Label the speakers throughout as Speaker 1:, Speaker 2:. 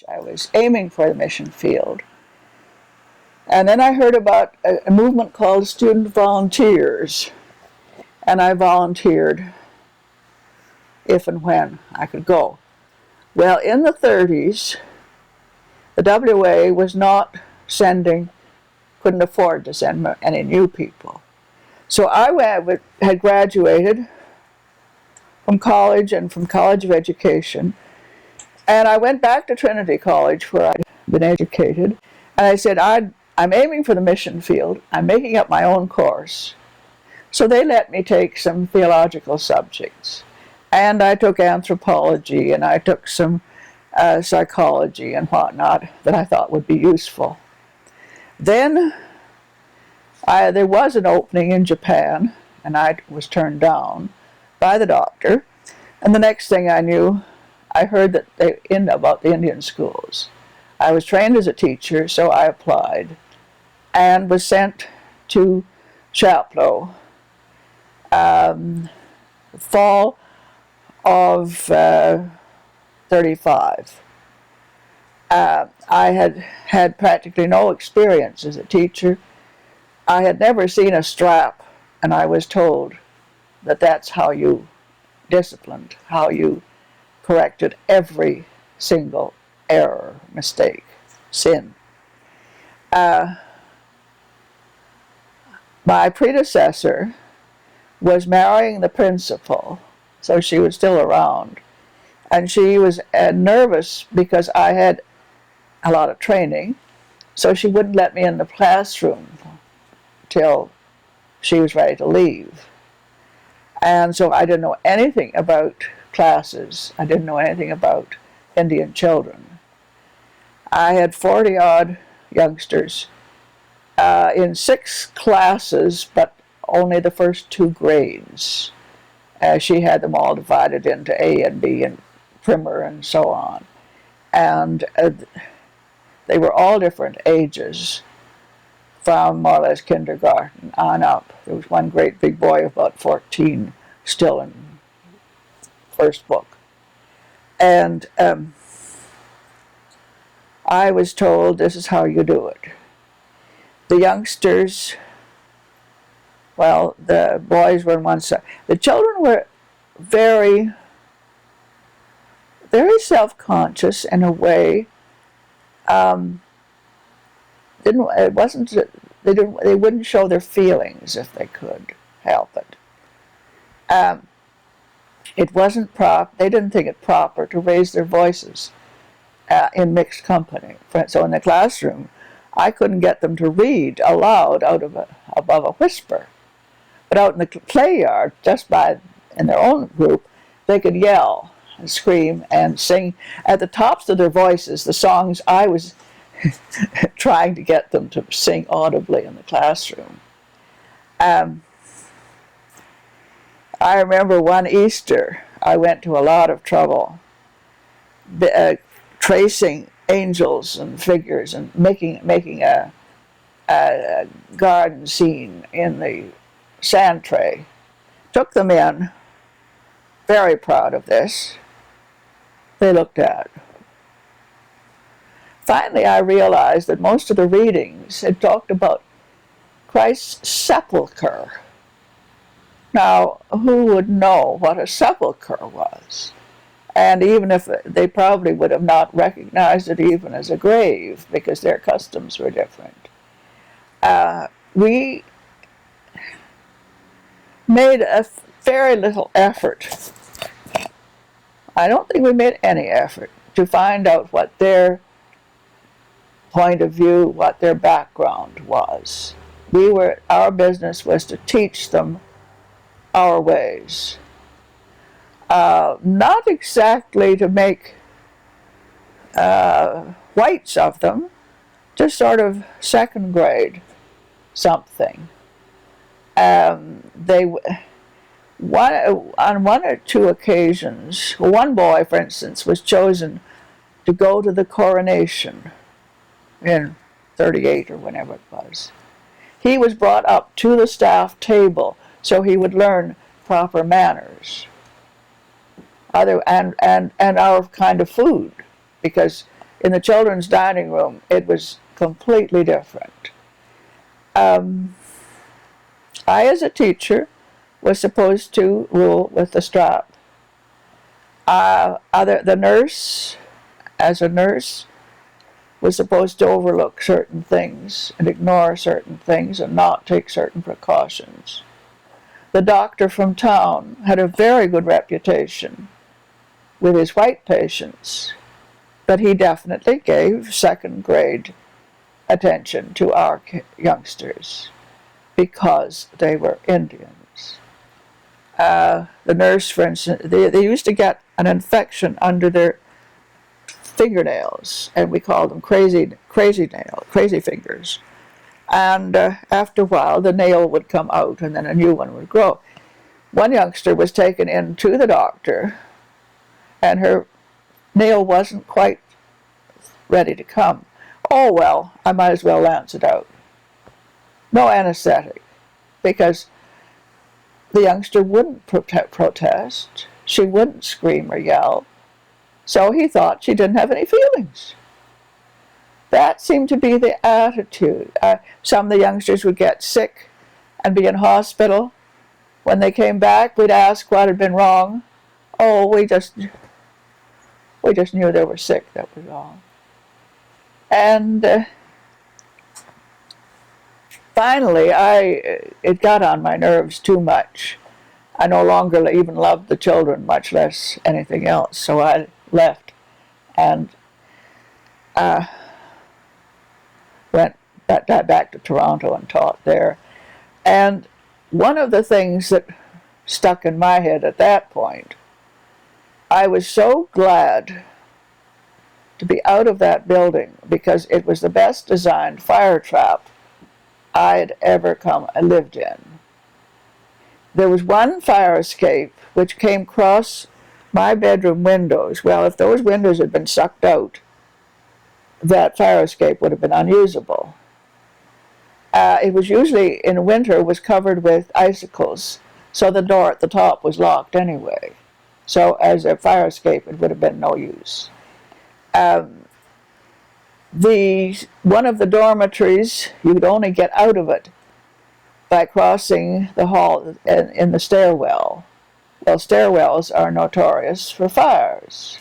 Speaker 1: I was aiming for the mission field. And then I heard about a movement called Student Volunteers, and I volunteered if and when I could go. Well, in the 30s, the WA was not couldn't afford to send any new people. So I had graduated from college and from College of Education, and I went back to Trinity College where I'd been educated, and I said, I'm aiming for the mission field. I'm making up my own course. So they let me take some theological subjects. And I took anthropology, and I took some psychology and whatnot that I thought would be useful. Then there was an opening in Japan, and I was turned down by the doctor. And the next thing I knew, I heard about the Indian schools. I was trained as a teacher, so I applied and was sent to Chapleau. Fall of 35. I had practically no experience as a teacher. I had never seen a strap, and I was told that that's how you disciplined, how you corrected every single error, mistake, sin. My predecessor was marrying the principal, so she was still around. And she was nervous because I had a lot of training, so she wouldn't let me in the classroom till she was ready to leave. And so I didn't know anything about classes. I didn't know anything about Indian children. I had 40-odd youngsters in 6 classes, but only the first 2 grades. She had them all divided into A and B and primer and so on. And they were all different ages, from more or less kindergarten on up. There was one great big boy of about 14 still in first book. And I was told, this is how you do it. The youngsters, well, the boys were on one side. The children were very, very self-conscious in a way. They wouldn't show their feelings if they could help it. It wasn't they didn't think it proper to raise their voices in mixed company. So in the classroom, I couldn't get them to read aloud above a whisper. But out in the play yard, in their own group, they could yell and scream and sing at the tops of their voices the songs I was trying to get them to sing audibly in the classroom. I remember one Easter, I went to a lot of trouble tracing angels and figures and making a garden scene in the sand tray. Took them in, very proud of this. They looked at. Finally, I realized that most of the readings had talked about Christ's sepulchre. Now, who would know what a sepulchre was? And even if they probably would have not recognized it even as a grave, because their customs were different. We made a very little effort. I don't think we made any effort to find out what their point of view, what their background was. Our business was to teach them our ways. Not exactly to make whites of them, just sort of second grade something. On one or 2 occasions, one boy, for instance, was chosen to go to the coronation in 38 or whenever it was. He was brought up to the staff table so he would learn proper manners and our kind of food, because In the children's dining room, it was completely different. I, as a teacher, was supposed to rule with the strap. The nurse, as a nurse, was supposed to overlook certain things and ignore certain things and not take certain precautions. The doctor from town had a very good reputation with his white patients, but he definitely gave second-grade attention to our youngsters because they were Indians. The nurse, for instance, they used to get an infection under their fingernails, and we called them crazy fingers. And after a while, the nail would come out, and then a new one would grow. One youngster was taken in to the doctor, and her nail wasn't quite ready to come. Oh, well, I might as well lance it out. No anesthetic, because the youngster wouldn't protest. She wouldn't scream or yell. So he thought she didn't have any feelings. That seemed to be the attitude. Some of the youngsters would get sick and be in hospital. When they came back, we'd ask what had been wrong. Oh, we just knew they were sick, that was all. And finally, it got on my nerves too much. I no longer even loved the children, much less anything else, so I left and went back to Toronto and taught there. And one of the things that stuck in my head at that point, I was so glad to be out of that building because it was the best designed fire trap I'd ever lived in. There was one fire escape which came across my bedroom windows. Well, if those windows had been sucked out, that fire escape would have been unusable. It was usually, in winter, was covered with icicles, so the door at the top was locked anyway. So as a fire escape, it would have been no use. One of the dormitories, you could only get out of it by crossing the hall in the stairwell. Well, stairwells are notorious for fires.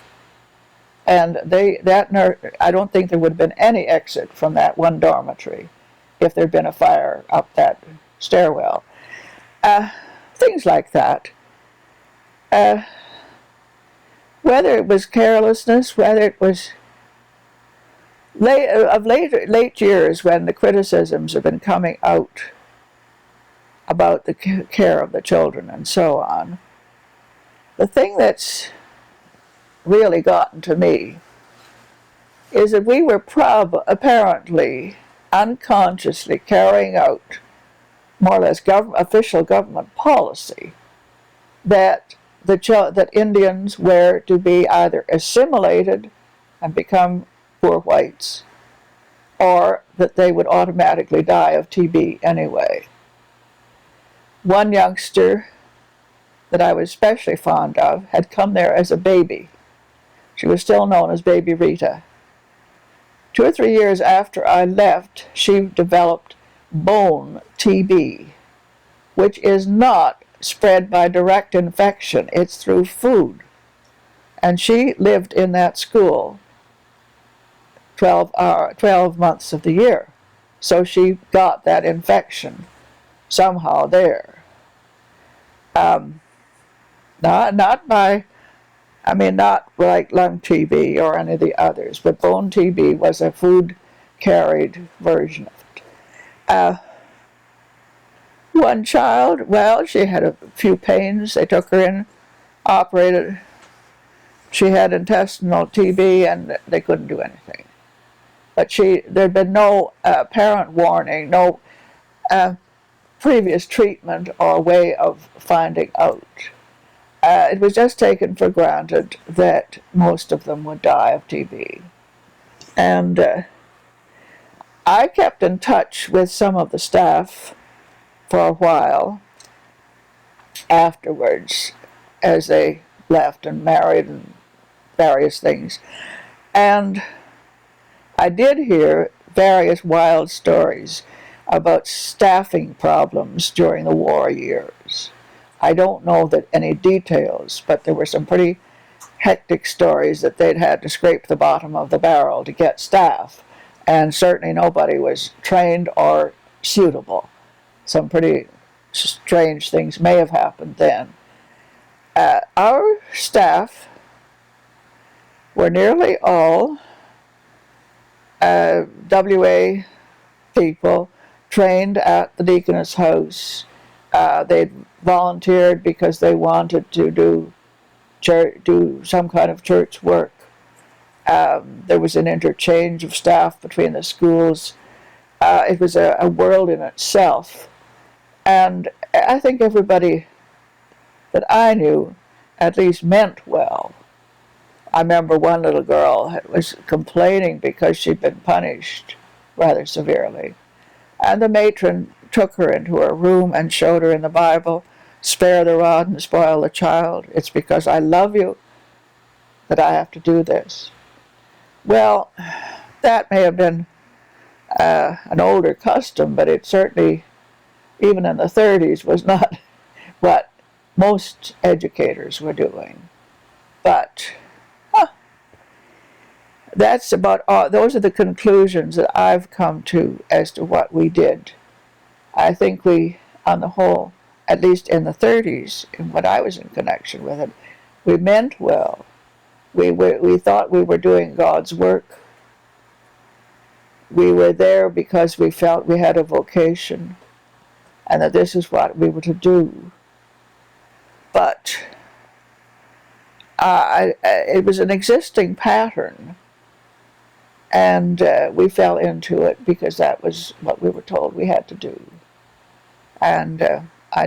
Speaker 1: And I don't think there would have been any exit from that one dormitory if there'd been a fire up that stairwell. Things like that. Whether it was carelessness, whether it was late years when the criticisms have been coming out about the care of the children and so on, the thing that's really gotten to me is that we were apparently unconsciously carrying out more or less official government policy that that Indians were to be either assimilated and become poor whites, or that they would automatically die of TB anyway. One youngster that I was especially fond of had come there as a baby. She was still known as Baby Rita. 2 or 3 years after I left, she developed bone TB, which is not spread by direct infection. It's through food. And she lived in that school 12 months of the year. So she got that infection somehow there. Not like lung TB or any of the others, but bone TB was a food-carried version of it. One child, well, she had a few pains. They took her in, operated. She had intestinal TB, and they couldn't do anything. But there'd been no apparent warning, no previous treatment or way of finding out. It was just taken for granted that most of them would die of TB. And I kept in touch with some of the staff for a while afterwards, as they left and married and various things. And I did hear various wild stories about staffing problems during the war years. I don't know that any details, but there were some pretty hectic stories that they'd had to scrape the bottom of the barrel to get staff, and certainly nobody was trained or suitable. Some pretty strange things may have happened then. Our staff were nearly all WA people trained at the Deaconess House. They'd volunteered because they wanted to do some kind of church work. There was an interchange of staff between the schools. It was a world in itself. And I think everybody that I knew at least meant well. I remember one little girl was complaining because she'd been punished rather severely. And the matron took her into her room and showed her in the Bible, "Spare the rod and spoil the child. It's because I love you that I have to do this." Well, that may have been an older custom, but it certainly, even in the 30s, was not what most educators were doing. But that's about all. Those are the conclusions that I've come to as to what we did. I think we, on the whole, at least in the 30s, in what I was in connection with it, we meant well. We thought we were doing God's work. We were there because we felt we had a vocation and that this is what we were to do. But it was an existing pattern, and we fell into it because that was what we were told we had to do. And I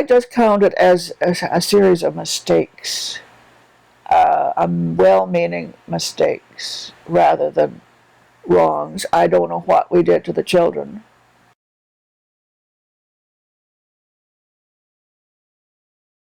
Speaker 1: just count it as a series of mistakes, well-meaning mistakes rather than wrongs. I don't know what we did to the children.